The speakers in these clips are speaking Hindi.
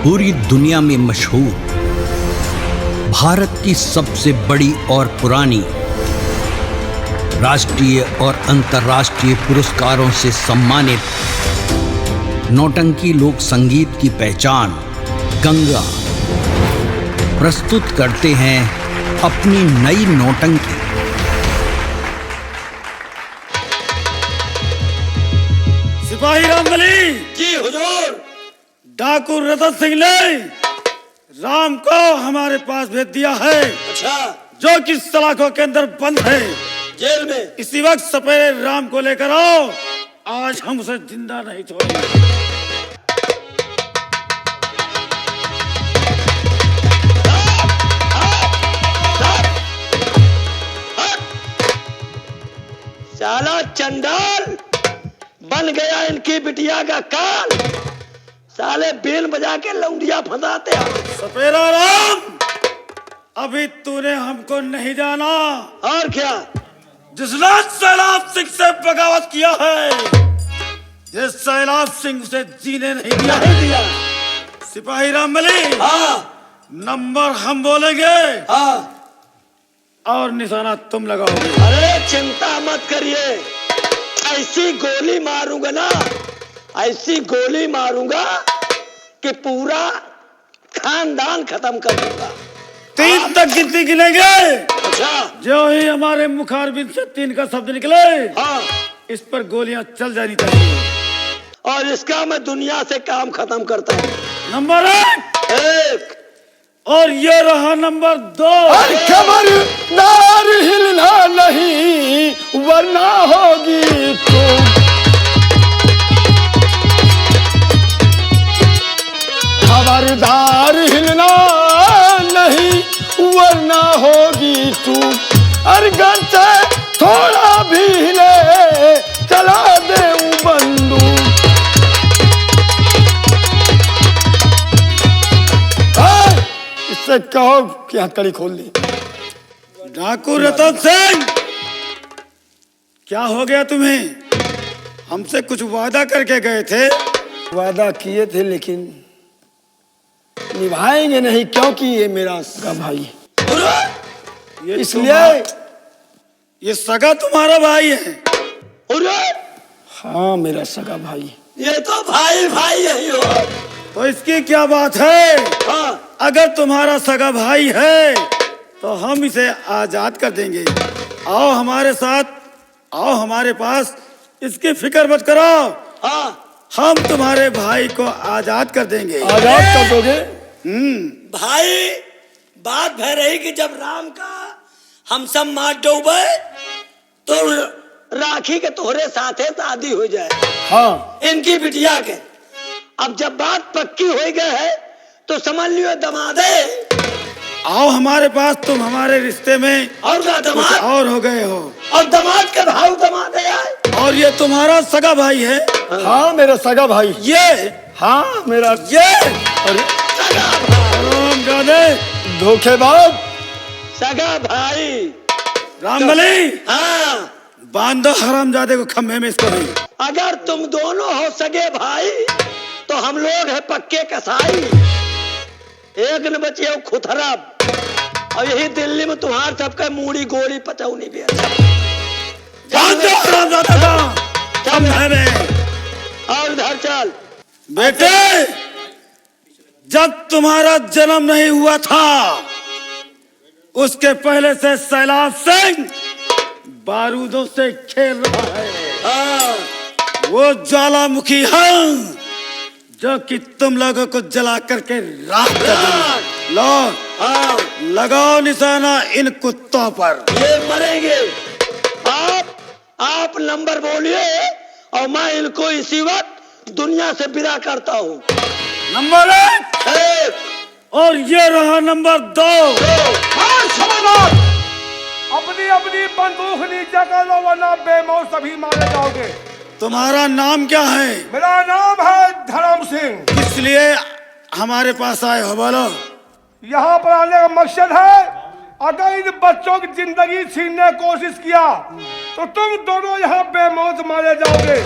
पूरी दुनिया में मशहूर, भारत की सबसे बड़ी और पुरानी, राष्ट्रीय और अंतर्राष्ट्रीय पुरस्कारों से सम्मानित नौटंकी लोक संगीत की पहचान गंगा प्रस्तुत करते हैं अपनी नई नौटंकी। सिपाही रामबली जी हुजूर। डाकू रतन सिंह ने राम को हमारे पास भेज दिया है। अच्छा, जो कि सलाखों के अंदर बंद है, जेल में। इसी वक्त सपेरे राम को लेकर आओ, आज हम उसे जिंदा नहीं छोड़ेंगे। साला चंडाल बन गया इनकी बिटिया का काल। साले बेल बजा के लौंडिया फंसाते हैं। सपेरा राम, अभी तूने हमको नहीं जाना। और क्या? जिसने सैलाब सिंह से बगावत किया है, ये सैलाब सिंह उसे जीने नहीं दिया। सिपाही रामबली, हाँ नंबर हम बोलेंगे हाँ। और निशाना तुम लगाओगे। अरे चिंता मत करिए, ऐसी गोली मारूंगा ना, ऐसी गोली मारूंगा कि पूरा खानदान खत्म कर दूंगा। 3 तक गिनती गिनेंगे। अच्छा। जो ही हमारे मुखारबिंद से 3 का शब्द निकले, हाँ, इस पर गोलियां चल जानी चाहिए। और इसका मैं दुनिया से काम खत्म करता हूँ। नंबर 1 1। और ये रहा नंबर 2। खबरदार हिलना नहीं वरना होगी तो। खबरदार हिलना नहीं वरना होगी तू। अरगन से थोड़ा भी हिले चला दे बंदूक। इससे कहो कि हथकड़ी खोल ली। डाकू रतन सिंह, क्या हो गया तुम्हें? हमसे कुछ वादा करके गए थे। वादा किए थे लेकिन निभाएंगे नहीं, क्योंकि ये मेरा सगा भाई है। इसलिए ये सगा तुम्हारा भाई है। अरे हाँ, मेरा सगा भाई। ये तो भाई भाई यही हो। तो इसकी क्या बात है? हाँ, अगर तुम्हारा सगा भाई है तो हम इसे आजाद कर देंगे। आओ हमारे साथ, आओ हमारे पास, इसकी फिक्र मत करो। हाँ। हम तुम्हारे भाई को आजाद कर देंगे। आजाद कर दोगे? भाई, बात भय रही कि जब राम का हम सब मार डूबे तो राखी के तोहरे साथे शादी हो जाए। हाँ, इनकी बिटिया के। अब जब बात पक्की हो गई है तो समझ लियो दमादे। आओ हमारे पास, तुम हमारे रिश्ते में और का कुछ दमाद और हो गए हो। और दमाद का भाव दमादे आए। और ये तुम्हारा सगा भाई है। हाँ, मेरा सगा भाई। ये हाँ, मेरा ये अरे सगा भाई। राम जाने धोखेबाज। सगा भाई। रामबली, हाँ, बांधो हरामजादे को खम्भे में इसको नहीं। अगर तुम दोनों हो सगे भाई तो हम लोग है पक्के कसाई। एक न बचे हो खुथरा। और यही दिल्ली में तुम्हार सबका मूड़ी गोली पचौनी भी अच्छा। बांधो हरामजादे को खम्भे में। और इधर चल। बेटे, जब तुम्हारा जन्म नहीं हुआ था उसके पहले से सैलाब सिंह बारूदों से खेल रहा है। हाँ, वो ज्वालामुखी है जो कि तुम लोगों को जला करके राख कर देंगे। लो, हाँ, लगाओ निशाना इन कुत्तों पर। ये मरेंगे। आप नंबर बोलिए और मैं इनको इसी वक्त दुनिया से विदा करता हूँ। नंबर 1 और ये रहा नंबर 2। अपनी अपनी बंदूक नीचे कर लो वरना बेमौत सभी मारे जाओगे। तुम्हारा नाम क्या है? मेरा नाम है धर्म सिंह। इसलिए हमारे पास आए हो, बोलो। यहाँ पर आने का मकसद है, अगर इन बच्चों की जिंदगी छीनने की कोशिश किया तो तुम दोनों यहाँ बेमौत मारे जाओगे।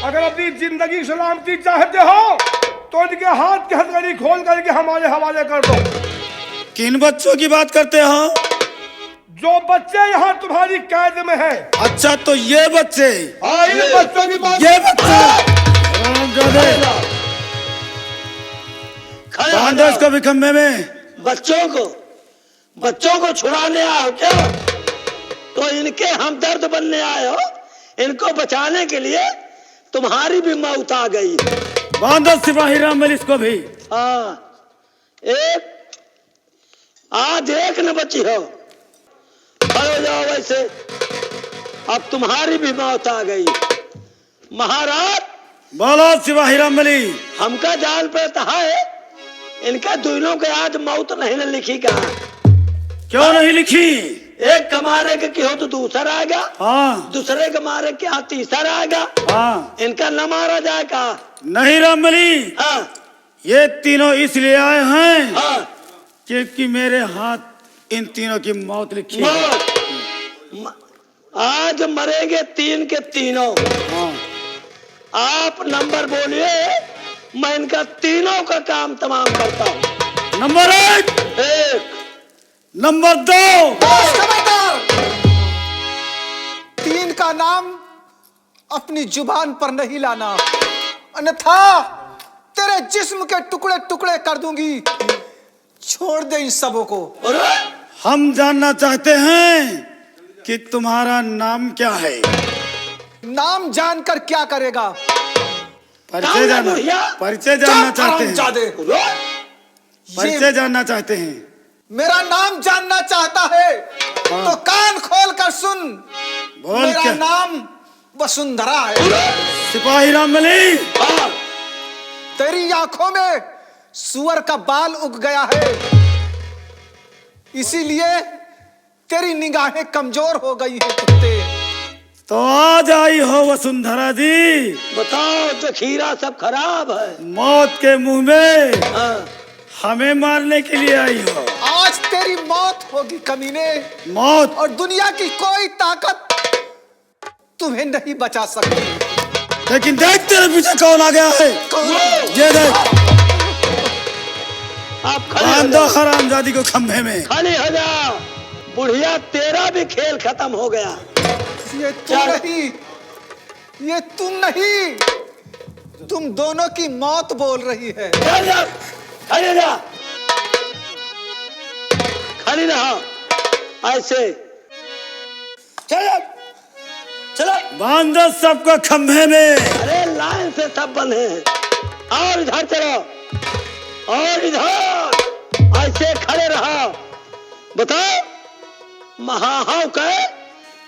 अगर अपनी जिंदगी सलामती चाहते हो तो इनके हाथ की हथकड़ी खोल करके हमारे हवाले कर दो। किन बच्चों की बात करते हो? जो बच्चे यहाँ तुम्हारी कैद में हैं। अच्छा, तो ये बच्चे, हाँ, इन बच्चों की बात। ये बच्चे रामजादे, बांध दो इसको भी खंभे में। बच्चों को छुड़ाने आए हो क्या? तो इनके हमदर्द बनने आए हो? इनको बचाने के लिए तुम्हारी भी मौत आ गई। बांध दो सिपाही रामबली इसको भी। हाँ, आज एक न बची हो। खड़े हो जाओ वैसे। अब तुम्हारी भी मौत आ गई। महाराज, बोलो सिपाही रामबली। हमका जाल पे है, इनका दोनों के आज मौत नहीं न लिखी कहा। क्यों नहीं लिखी? एक का मारे के हो तो दूसरा आएगा, हाँ, दूसरे के मारे के यहाँ तीसरा आएगा। हाँ, इनका न मारा जाए कहा। नहीं रामबली, हाँ, ये तीनों इसलिए आए हैं हाँ, क्योंकि मेरे हाथ इन तीनों की मौत लिखी है। आज मरेंगे तीन के तीनों। हाँ। आप नंबर बोलिए, मैं इनका तीनों का काम तमाम करता हूँ। Number 1, number 2। खबरदार! 3 का नाम अपनी जुबान पर नहीं लाना, अन्यथा तेरे जिस्म के टुकड़े टुकड़े कर दूंगी। छोड़ दे इन सबों को। हम जानना चाहते हैं कि तुम्हारा नाम क्या है। नाम जानकर क्या करेगा? परिचय जानना चाहते हैं। जादे, परिचय जानना चाहते हैं। मेरा नाम जानना चाहता है तो कान खोल कर सुन। बोल मेरा क्या? नाम वसुंधरा है। सिपाही रामबली, तेरी आंखों में सुअर का बाल उग गया है, इसीलिए तेरी निगाहें कमजोर हो गई हैं कुत्ते। तो आज आई हो वसुंधरा जी। बताओ, जखीरा सब खराब है। मौत के मुंह में हाँ। हमें मारने के लिए आई हो। आज तेरी मौत होगी कमीने, मौत, और और दुनिया की कोई ताकत तुम्हें नहीं बचा सकती। लेकिन देख तेरे पीछे कौन आ गया है। ये देख, आप खड़े हो बांध दो जाओ। हरामजादी को खंभे में। खड़े हो जाओ। बुढ़िया, तेरा भी खेल खत्म हो गया। ये तुम नहीं, ये तुम नहीं, तुम दोनों की मौत बोल रही है। चल जा, खड़े जा, खड़ी रहो ऐसे। चलो चलो, बांध दो सबको खंभे में। अरे लाइन से सब बंधे हैं। और इधर चलो, और इधर ऐसे खड़े रहो। बताओ, महाहाव के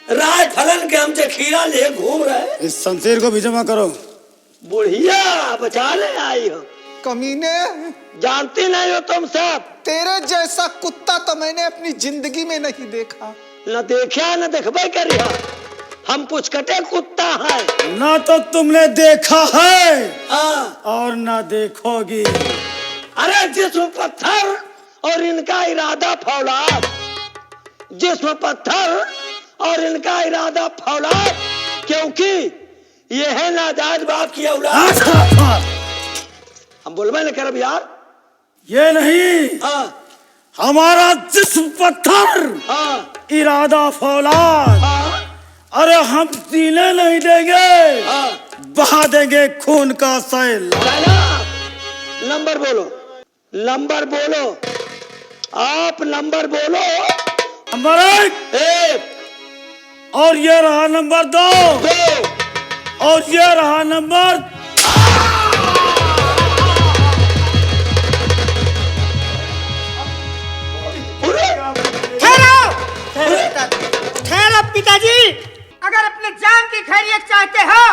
राय फलन के हम जखीरा ले घूम रहे। इस शमशीर को भी जमा करो। बुढ़िया, बचाने आई हो। कमीने, जानती नहीं हो तुम सब। तेरे जैसा कुत्ता तो मैंने अपनी जिंदगी में नहीं देखा। न देखा न देखबे करिया। हम पुचकटे कुत्ता है। ना तो तुमने देखा है हाँ। और ना देखोगी। अरे जिस्म पत्थर और इनका इरादा फौलाद। जिस्म पत्थर और इनका इरादा फौलाद, क्योंकि ये है नाजायज बाप की औलाद। हम बोलबे न करब यार। ये नहीं, हाँ, हमारा जिस्म पत्थर, हाँ, इरादा फौलाद। हाँ, अरे हम जीने नहीं देंगे, हाँ। बहा देंगे खून का सैल। नंबर बोलो, नंबर बोलो, आप नंबर बोलो। नंबर 1, और ये रहा नंबर 2, 2, और ये रहा नंबर। ठहरो पिताजी, अगर अपने जान की खैरियत चाहते हो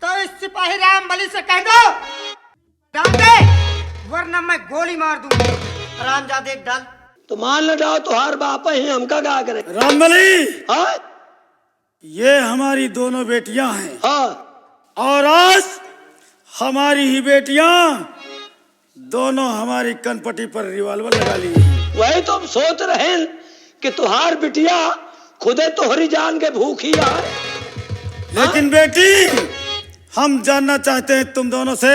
तो इस सिपाही रामबली से कह दो डाल दे, वरना मैं गोली मार दूंगा। रामजादे डाल। तो मान लो जाओ, तुहार बाप ही हमका क्या करे। रामबली, हाँ, ये हमारी दोनों बेटियां हैं, हाँ, और आज हमारी ही बेटियां दोनों हमारी कनपटी पर रिवॉल्वर लगा ली। वही तो हम सोच रहे हैं कि तुहार बिटिया खुदे तोहरी जान के भूखी है। लेकिन बेटी, हम जानना चाहते हैं तुम दोनों से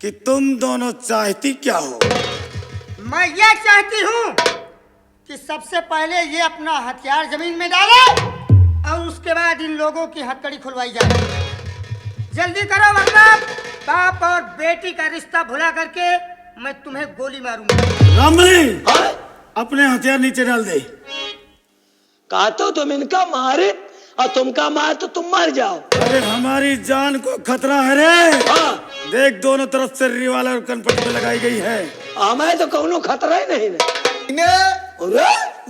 कि तुम दोनों चाहती क्या हो? मैं ये चाहती हूँ कि सबसे पहले ये अपना हथियार जमीन में डाले और उसके बाद इन लोगों की हथकड़ी खुलवाई जाए। जल्दी करो वरना बाप और बेटी का रिश्ता भुला करके मैं तुम्हें गोली मारूंगा। रामबली, अपने हथियार नीचे डाल दे। कहा तो तुम इनका मारे और तुमका मार तो तुम मर जाओ। अरे हमारी जान को खतरा है रे। हाँ, देख दोनों तरफ से रिवाल्वर और कनपट में लगाई गई है। हमें तो कौनो खतरा ही नहीं है। इन्हें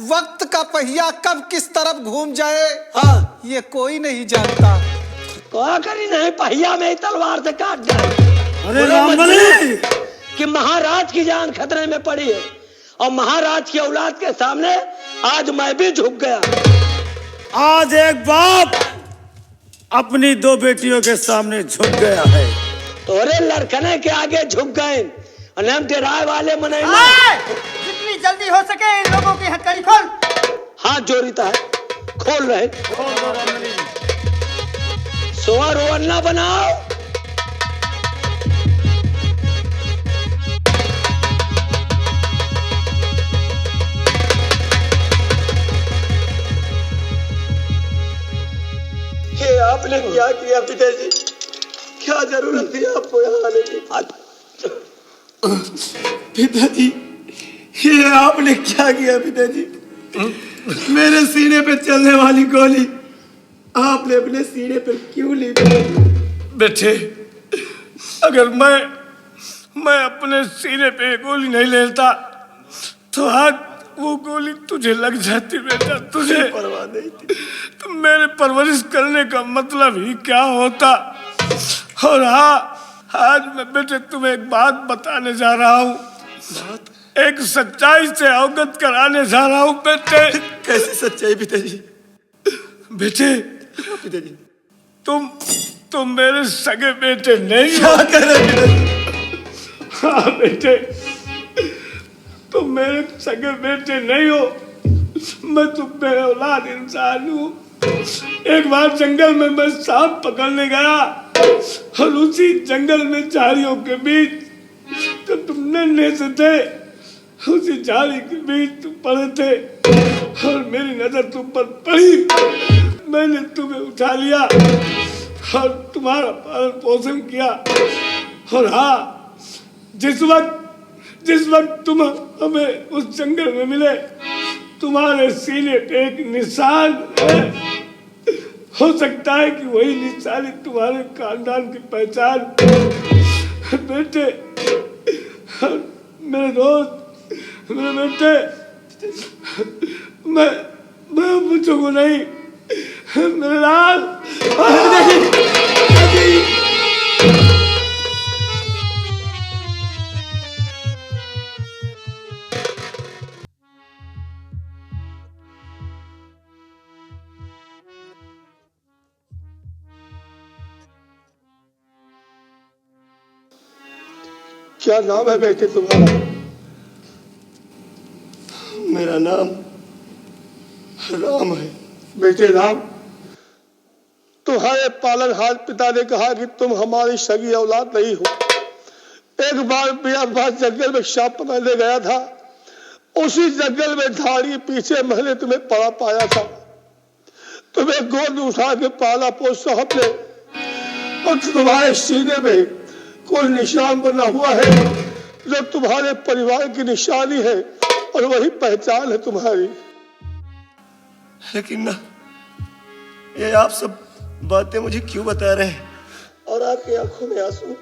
वक्त का पहिया कब किस तरफ घूम जाए हाँ, ये कोई नहीं जानता। कहा करी नहीं पहिया में ही तलवार से काट जाए। अरे रामबली, कि महाराज की जान खतरे में पड़ी है और महाराज की औलाद के सामने आज मैं भी झुक गया। आज एक बाप अपनी दो बेटियों के सामने झुक गया है। तोरे लड़कने के आगे झुक गए और हम डेराए वाले मने जितनी जल्दी हो सके इन लोगों की हथकड़ी खोल। हाथ जोड़ता है, खोल रहे। सोआ रोवन ना बनाओ। ये आपने क्या किया पिताजी? क्या जरूरत थी आपको यहाँ आने की? पिताजी, ये आपने क्या किया पिताजी? मेरे सीने पे चलने वाली गोली आपने अपने सीने पर क्यों ली? बेटे, अगर मैं अपने सीने पे गोली नहीं लेता तो आज वो गोली तुझे लग जाती बेटा, तुझे परवाह नहीं थी। तो मेरे परवरिश करने का मतलब ही क्या होता। और हाँ, आज मैं बेटे तुम्हें एक बात बताने जा रहा हूँ, एक सच्चाई से अवगत कराने जा रहा हूँ बेटे। कैसी सच्चाई पिताजी? बेटे, पिताजी तुम मेरे सगे बेटे नहीं हो। क्या कर रहे पिताजी? हाँ बेटे, तुम मेरे सगे बेटे नहीं हो। मैं तुम पे औलाद इंसान हूँ। एक बार जंगल में मैं सांप पकड़ने गया और उसी जंगल में झाड़ियों के बीच तो तुम नन्हे से थे, उसी झाड़ी के बीच तुम पड़े थे और मेरी नजर तुम पर पड़ी। मैंने तुम्हें उठा लिया और तुम्हारा पालन पोषण किया। और हाँ, जिस वक्त तुम हमें उस जंगल में मिले, तुम्हारे सीने पे एक निशान है। हो सकता है कि वही निशान तुम्हारे खानदान की पहचान। बेटे, मेरे दोस्त, मेरे बेटे, मैं पूछूंगा नहीं, मेरे लाल। क्या नाम है बेटे तुम्हारा? मेरा नाम राम है। बेटे राम, तुम्हारे पालनहार पिता ने कहा कि तुम हमारी सगी औलाद नहीं हो। एक बार बियाबाद जंगल में सांप पकड़ने गया था, उसी जंगल में धाड़ी पीछे मैंने तुम्हें पड़ा पाया था। तुम्हें गोद में उठा के पाला पोसा हमने, और तुम्हारे सीने में कोई निशान बना हुआ है जो तुम्हारे परिवार की निशानी है और वही पहचान है तुम्हारी। लेकिन ना, ये आप सब बातें मुझे क्यों बता रहे हैं? और आपकी आंखों में आंसू,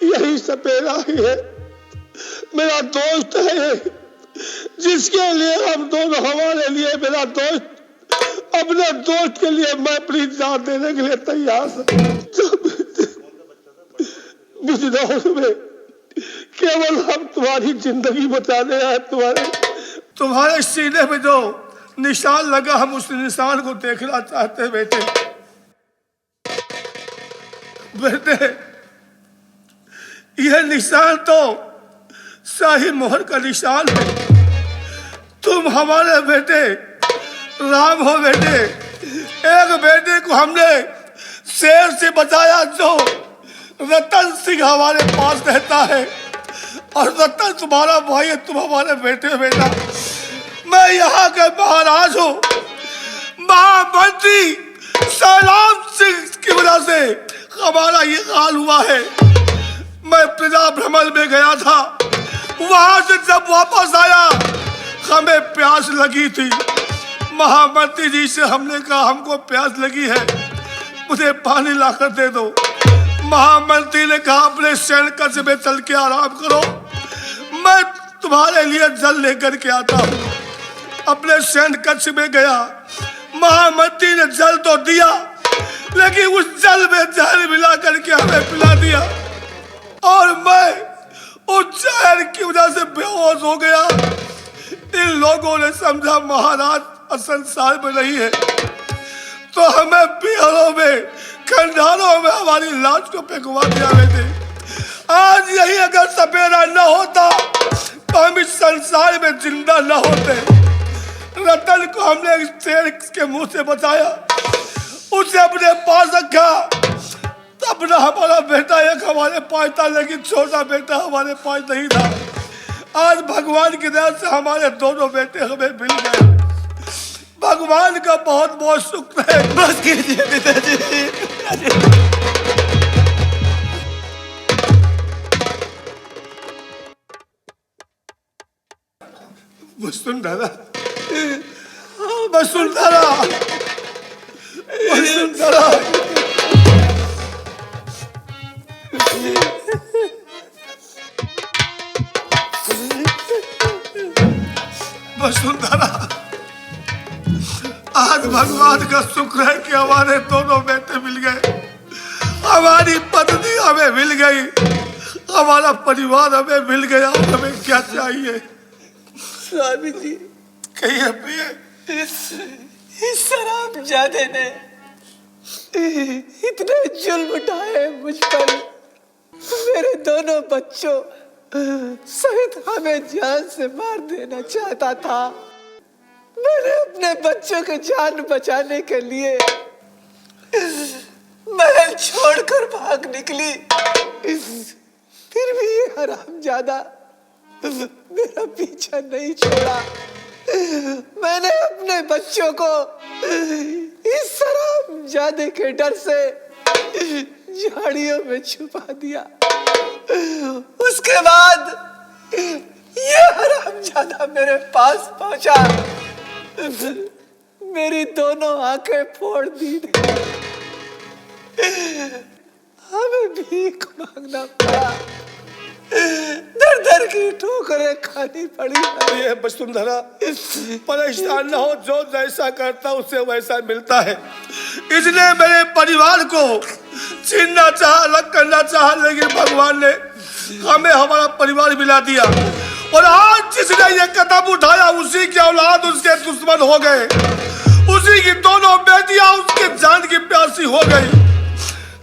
यही सपेरा ही है। मेरा दोस्त है ये, जिसके लिए हम दोनों, हमारे लिए मेरा दोस्त, अपने दोस्त के लिए मैं अपनी जान देने के लिए तैयार हूं। में केवल हम तुम्हारी जिंदगी बचाने आए। तुम्हारे सीने में जो निशान लगा, हम उस निशान को देखना चाहते हैं बेटे। यह निशान तो शाही मोहर का निशान है। तुम हमारे बेटे राम हो बेटे। एक बेटे को हमने शेर से बचाया, रतन सिंह हमारे पास रहता है और रतन तुम्हारा भाई है, तुम हमारे बेटे हो बेटा। मैं यहाँ का महाराज हूँ। महामंत्री सैलाब सिंह की वजह से हमारा ये हाल हुआ है। मैं प्रजा भ्रमण में गया था, वहां से जब वापस आया हमें प्यास लगी थी। महामंत्री जी से हमने कहा हमको प्यास लगी है, मुझे पानी लाकर दे दो। महामंत्री ने कहा अपने शयन कक्ष में चल के आराम करो, मैं तुम्हारे लिए जल लेकर के आता हूँ। अपने शयन कक्ष में गया, महामंत्री ने जल तो दिया लेकिन उस जल में जहर मिला करके हमें पिला दिया और मैं उस जहर की वजह से बेहोश हो गया। इन लोगों ने समझा महाराज संसार में नहीं है, तो हमें बिहारों में खंडारों में हमारी लाश को फेंकवा दिया थे। आज यही अगर सपेरा न होता तो हम इस संसार में जिंदा न होते। रतन को हमने एक शेर के मुंह से बचाया, उसे अपने पास रखा, तब ना हमारा बेटा एक हमारे पास था, लेकिन छोटा बेटा हमारे पास नहीं था। आज भगवान की दया से हमारे दोनों बेटे हमें मिल गए। भगवान का बहुत बहुत शुक्र है। बस कीजिए पिताजी। वसुंधरा, वसुंधरा, वसुंधरा। वसुंधरा, आज भगवान का शुक्र है कि हमारे दोनों बेटे मिल गए, हमारी पत्नी हमें मिल गई, हमारा परिवार हमें मिल गया। हमें क्या चाहिए? स्वामी जी, कहिए प्रिय। इस शराबजादे ने इतने जुल्म उठाए मुझ पर, मेरे दोनों बच्चों सहित हमें जान से मार देना चाहता था। मैंने अपने बच्चों के जान बचाने के लिए महल छोड़कर भाग निकली, फिर भी ये हरामजादा मेरा पीछा नहीं छोड़ा। मैंने अपने बच्चों को इस हरामजादे के डर से झाड़ियों में छुपा दिया। उसके बाद ये हरामजादा मेरे पास पहुंचा, मेरी दोनों आंखें फोड़ दी, हमें भीख मांगना पड़ा, दर दर की ठोकरें खानी पड़ी। ये वसुंधरा, परेशान न हो, जो जैसा करता उसे वैसा मिलता है। इसने मेरे परिवार को छीनना चाहा, अलग करना चाहा, लेकिन भगवान ने हमें हमारा परिवार मिला दिया। और आज जिसने ये कदम उठाया उसी की औलाद उसके दुश्मन हो गए, उसी की दोनों बेटियां उसके जान की प्यासी हो गई।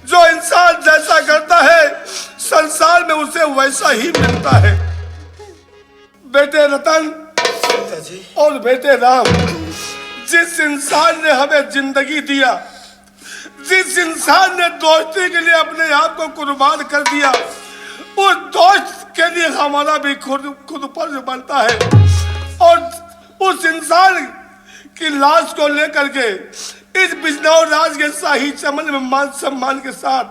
जो इंसान जैसा करता है संसार में उसे वैसा ही मिलता है। बेटे रतन और बेटे राम, जिस इंसान ने हमें जिंदगी दिया, जिस इंसान ने दोस्ती के लिए अपने आप को कुर्बान कर दिया, उस दोस्त के लिए हमारा भी खुद फर्ज बनता है। और उस इंसान की लाश को लेकर के इस बिजनौर राज के शाही चमन में मान सम्मान के साथ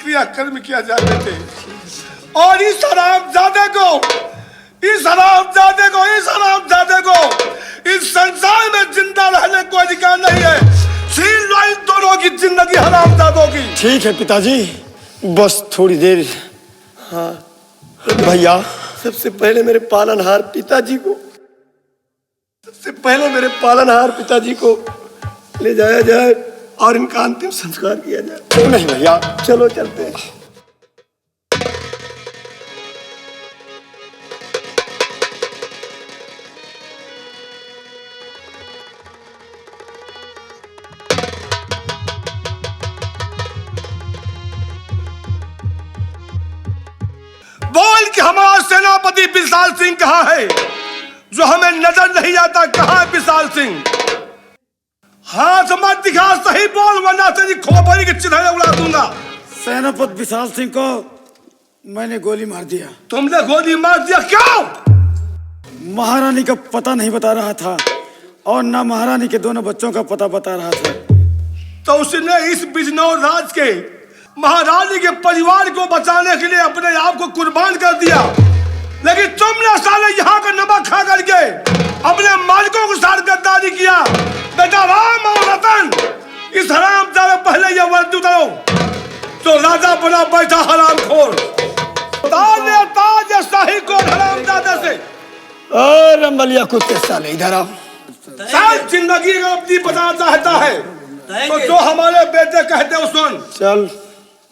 क्रियाकर्म किया जाते थे। और इस हरामजादे को इस संसार में जिंदा रहने को अधिकार नहीं है। छीन लो इन दोनों की जिंदगी हरामजादों की। ठीक है पिताजी, बस थोड़ी देर। हाँ भैया, सबसे पहले मेरे पालनहार पिताजी को ले जाया जाए और इनका अंतिम संस्कार किया जाए। नहीं भैया, चलो चलते हैं। बोल कि हमारा सेनापति विशाल सिंह कहाँ है? जो हमें नजर नहीं आता, कहाँ है विशाल सिंह? हाथ मत दिखा, सही बोल, वरना तेरी खोपड़ी की चिन्ह उड़ा दूंगा। सेनापति विशाल सिंह को मैंने गोली मार दिया। तुमने गोली मार दिया क्यों? महारानी का पता नहीं बता रहा था और ना महारानी के दोनों बच्चों का पता बता रहा था। तो उसने इस बिजनौर राज के महारानी के परिवार को बचाने के लिए अपने आप को कुर्बान कर दिया, लेकिन तुमने साले यहाँ का नमक खा करके अपने मालिकों के साथ गद्दारी किया। बेटा राम और रतन, इस हरामजादे पहले ये वर्दी उतारो तो राजा बना बैठा हरामखोर। ताज शाही को हरामजादे से। और रंबलिया कुत्ते साले इधर आओ। साल जिंदगी का अपनी बताना चाहता है तो जो हमारे बेटे कहते हो सुन। चल।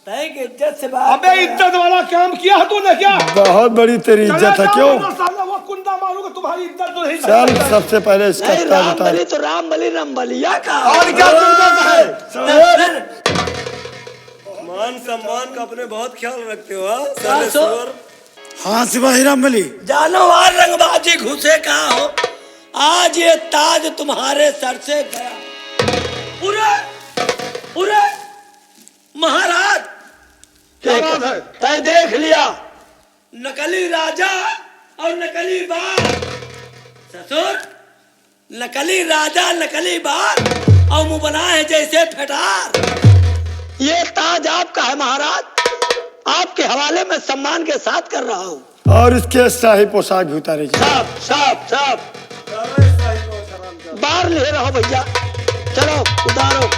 इज्जत से बात। अबे इज्जत वाला काम किया तूने क्या? बहुत बड़ी तेरी इज्जत है क्यों? वो कुंडा मारूंगा, तुम्हारी इज्जत तो नहीं। चल सबसे पहले इसका ताज उतार। तो रामबलिया का। और क्या तुम मान सम्मान का अपने बहुत ख्याल रखते हो। हाँ सिपाही रामबली। जानवर रंगबाजी घुसे कहा हो, आज ये ताज तुम्हारे सर से गया। पूरे महाराज तय देख लिया, नकली राजा और नकली बाल। ससुर, नकली राजा नकली बाल और मुंह बना है जैसे फेटार। ये ताज आपका है महाराज, आपके हवाले में सम्मान के साथ कर रहा हूँ। और इसके शाही पोशाक भी उतारे। सब बाहर ले रहो भैया, चलो उतारो।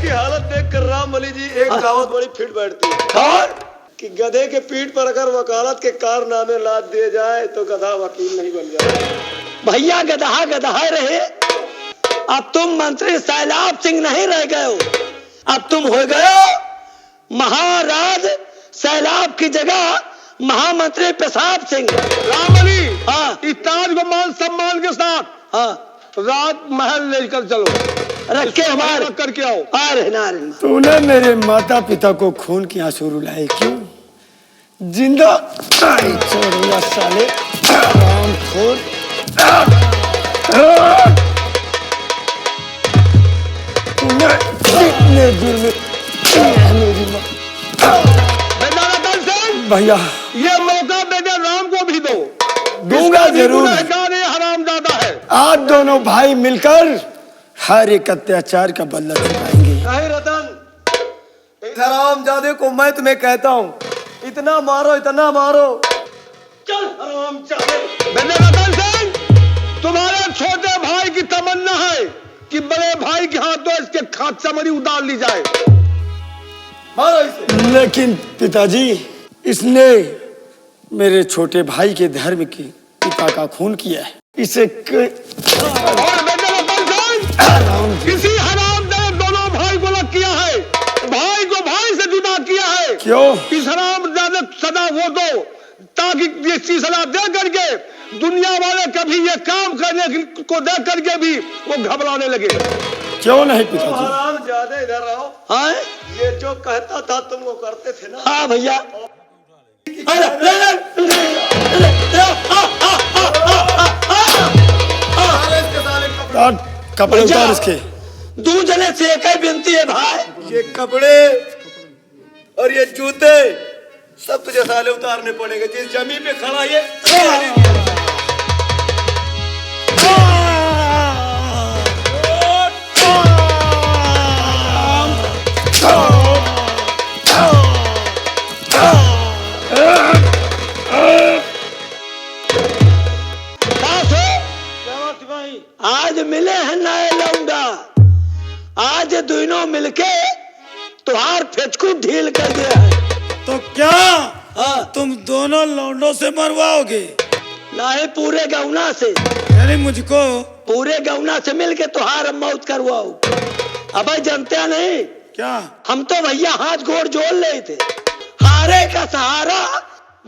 की हालत देखकर रामबली जी एक कहावत बड़ी फिट बैठती है। और कि गधे के पीठ पर अगर वकालत के कारनामे लाद दिए जाए तो गधा वकील नहीं बन जाए। भैया गधा रहे, अब तुम मंत्री सैलाब सिंह नहीं रह गए हो, अब तुम हो गए हो महाराज सैलाब की जगह महामंत्री पेशाब सिंह। रामबली, हाँ इस ताज को मान सम्मान के साथ हाँ रात महल लेकर चलो, रखे हमारे करके आओ। अरे ना तूने मेरे माता पिता को खून की आंसू रुलाए क्यों? जिंदा छोड़ूंगा साले हरामखोर। तूने कितने जुर्म मेरी माँ। भैया ये मौका बेटे राम को भी दो। दूंगा जरूर। हरामजादा है। आप दोनों भाई मिलकर हर एक अत्याचार का बदला चुकाएंगे। नहीं रतन, हरामजादे को मैं तुम्हें कहता हूँ, इतना मारो इतना मारो। चल हरामजादे। बेटे रतन सिंह, तुम्हारे छोटे भाई की तमन्ना है कि बड़े भाई के हाथों इसके खाद चमड़ी उतार ली जाए। मारो इसे। लेकिन पिताजी, इसने मेरे छोटे भाई के धर्म की पिता का खून किया है। इसे और बेटे रतन सिंह, किसी हरामजादे दोनों भाई को अलग किया है, भाई को भाई से जुदा किया है। क्यों? इस हरामजादे सदा वो दो ताकि ये सलाह दे करके दुनिया वाले कभी ये काम करने को देख करके भी वो घबराने लगे। क्यों नहीं पिताजी? हरामजादे इधर आओ। हाँ ये जो कहता था तुम वो करते थे ना। हाँ भैया। कपड़े उतार इसके। दो जने से एक ही विनती है भाई, ये कपड़े और ये जूते सब तुझे साले उतारने पड़ेंगे। जिस जमीन पे खड़ा ये आज मिले हैं नए लौंडा, आज दोनों मिलके तुहार फेचकू ढील कर दिया है। तो क्या हाँ तुम दोनों लौंडों से मरवाओगे? नहीं, पूरे गौना से, यानी मुझको पूरे गौना से मिलके तुहार मौत करवाओ। अब जानते नहीं क्या? हम तो भैया हाथ गोड़ जोड़ ले थे, हारे का सहारा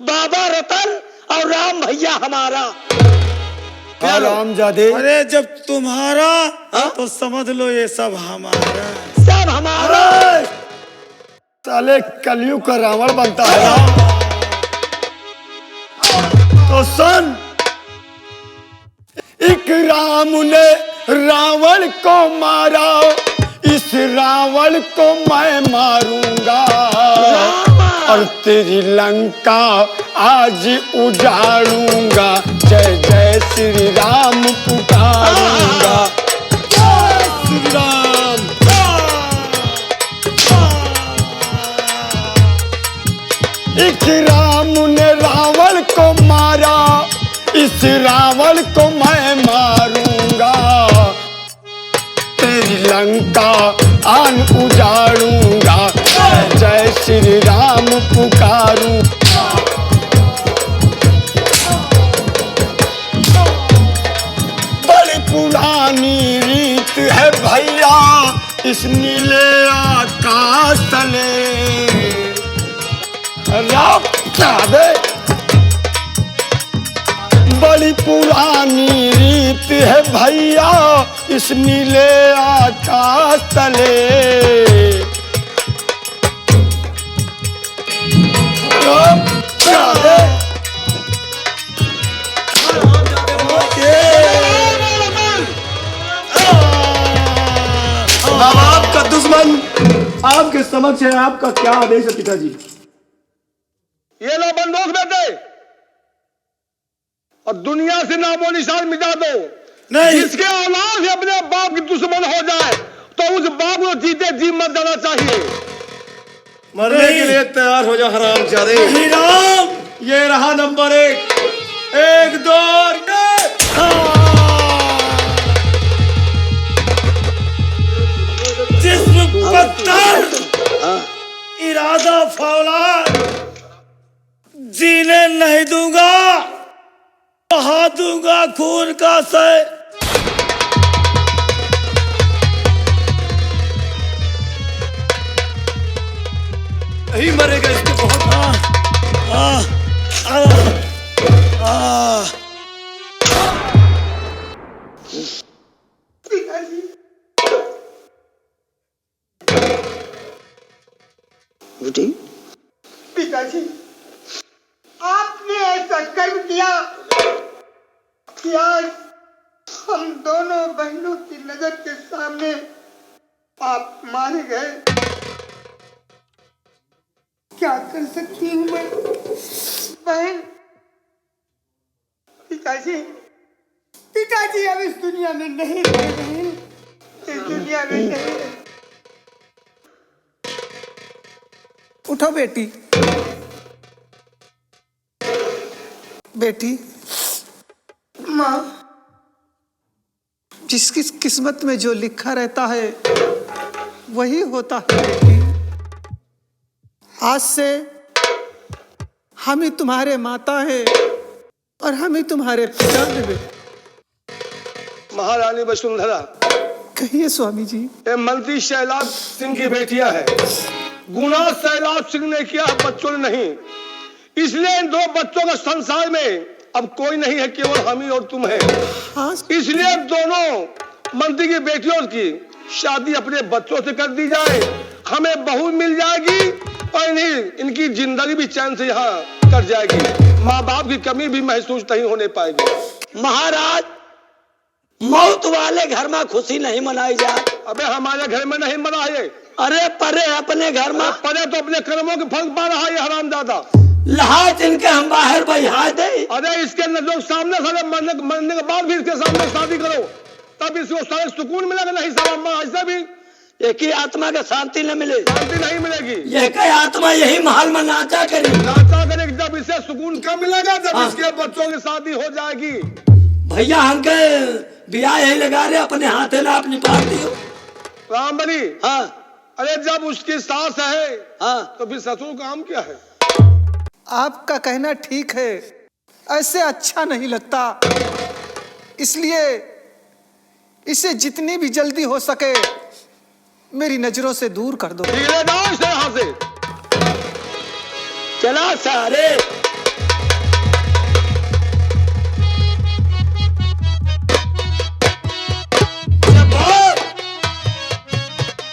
बाबा रतन और राम भैया हमारा। हरामजादे, अरे जब तुम्हारा हाँ? तो समझ लो ये सब हमारा। सब हमारा। साले कलयुग का रावण बनता है। तो सुन। एक राम ने रावण को मारा, इस रावण को मैं मारूंगा और तेरी लंका आज उजाड़ूंगा। जय जय श्री राम पुकारूंगा। जय श्री राम। एक राम ने रावण को मारा, इस रावण को मैं मारूंगा, तेरी लंका आन उजाड़ूंगा। जय जय श्री राम पुकारूं। बड़ी पुरानी रीत है भैया इस नीले आकाश तले। बड़ी पुरानी रीत है भैया इस नीले आकाश तले। अब आपका दुश्मन आपके समक्ष है, आपका क्या आदेश है पिताजी? ये लो बंदूक बेटे और दुनिया से नामो निशान मिटा दो। नहीं। जिसके औलाद से अपने बाप की दुश्मन हो जाए तो उस बाप को जीते जी मत देना चाहिए। मरने के लिए तैयार हो जा हरामजादे। राम, ये रहा नंबर 1, 1 2 जिस्म पत्थर, इरादा फौलाद, जीने नहीं दूंगा, बहा दूंगा खून का सै। नहीं मरेगा इसको बहुत। बेटी पिताजी, आपने ऐसा कर्म किया कि आज हम दोनों बहनों की नजर के सामने आप मारे गए। क्या कर सकती हूँ मैं बहन? पिताजी, पिताजी अब इस दुनिया में नहीं रहे। बहन इस दुनिया में नहीं रहे। उठो बेटी। बेटी, माँ, जिसकी किस्मत में जो लिखा रहता है वही होता है बेटी। आज से हम ही तुम्हारे माता हैं और हम ही तुम्हारे पिता हैं बेटी। महारानी वसुंधरा, कहिए स्वामी जी। ये मंत्री शैलाब सिंह की बेटियां है। गुनाह शैलाब सिंह ने किया, बच्चों ने नहीं। इसलिए इन 2 बच्चों का संसार में अब कोई नहीं है, केवल हम ही और तुम है। हाँ, इसलिए दोनों मंत्री की बेटियों की शादी अपने बच्चों से कर दी जाए। हमें बहू मिल जाएगी और इनकी जिंदगी भी चैन से यहाँ कट जाएगी। माँ बाप की कमी भी महसूस नहीं होने पाएगी। महाराज, मौत वाले घर में खुशी नहीं मनाई जाए। अबे हमारे घर में नहीं मनाए। अरे परे अपने घर में। परे तो अपने कर्मों के फल पा रहा है हरामजादा। लहाज इनके हम बाहर बहा दे। अरे इसके लोग सामने सारे मरने के बाद भी इसके सामने शादी करो, तब इसको सारे सुकून मिलेगा। नहीं सारा ऐसा भी एक ही आत्मा के शांति न मिले, शांति नहीं मिलेगी। यह कई आत्मा यही महल में नाचा करे। नाचा करे जब इसे सुकून कब मिलेगा? जब इसके बच्चों की शादी हो जाएगी। भैया हमके ब्याह यही लगा रहे, अपने हाथे ना अपनी पार दियो। रामबली, हाँ अरे जब उसकी सास है हाँ तो फिर ससुर काम क्या है? आपका कहना ठीक है, ऐसे अच्छा नहीं लगता। इसलिए इसे जितनी भी जल्दी हो सके मेरी नजरों से दूर कर दो। यहाँ से चला सारे।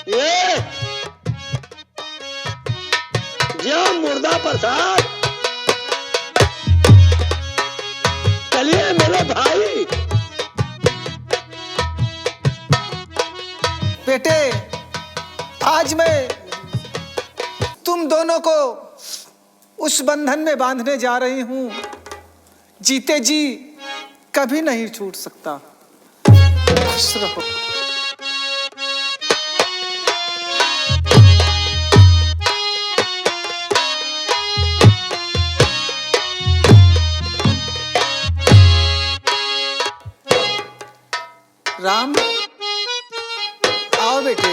ये जो मुर्दा प्रसाद बेटे, आज मैं तुम दोनों को उस बंधन में बांधने जा रही हूं, जीते जी कभी नहीं छूट सकता। खुश रहो। राम, आओ बेटे।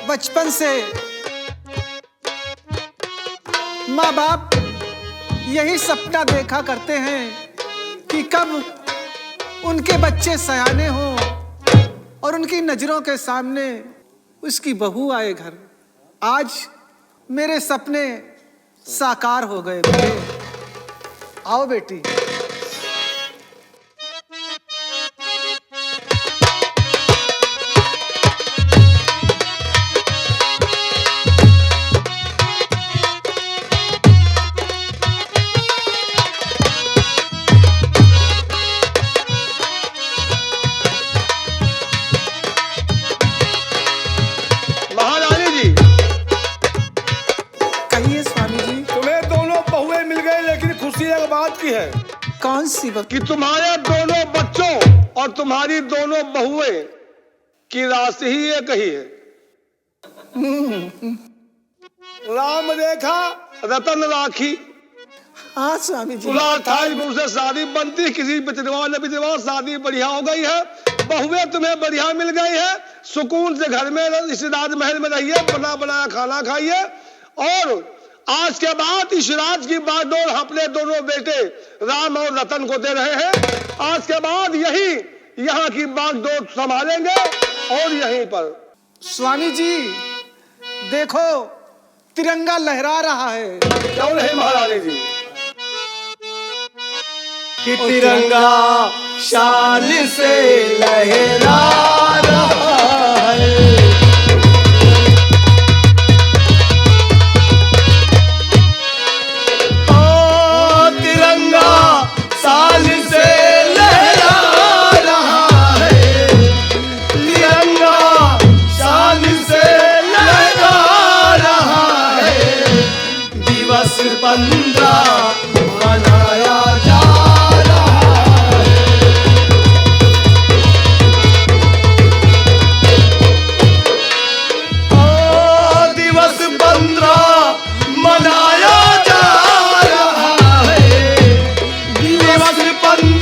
बचपन से माँ बाप यही सपना देखा करते हैं कि कब उनके बच्चे सयाने हों और उनकी नजरों के सामने उसकी बहू आए घर। आज मेरे सपने साकार हो गए बेटे। आओ बेटी। महारानी जी, कहिए स्वामी जी। तुम्हें दोनों बहुएं मिल गई, लेकिन खुशी एक बात की है कौन सी बात? कि तुम्हारे दोनों बच्चों और तुम्हारी दोनों बहुएं की राशि ही एक ही है। राम रेखा रतन राखी। हाँ स्वामी जी। 28 गुरु से शादी बनती, किसी बिचरवा न बिचरवा शादी बढ़िया हो गई है। बहुएं तुम्हें बढ़िया मिल गई है। सुकून से घर में इस राजमहल में रहिए, बना बनाया खाना खाइए। और आज के बाद इस राज की बागडोर अपने दोनों बेटे राम और रतन को दे रहे हैं। आज के बाद यही यहाँ की बागडोर संभालेंगे और यहीं पर। स्वामी जी देखो, तिरंगा लहरा रहा है। क्यों नहीं महारानी जी? कि तिरंगा शान से लहरा रहा है। ओ तिरंगा शान से लहरा रहा है। तिरंगा शान से लहरा रहा है। दिवस 15 मनाया जा मनाया जा रहा है। दिवस 15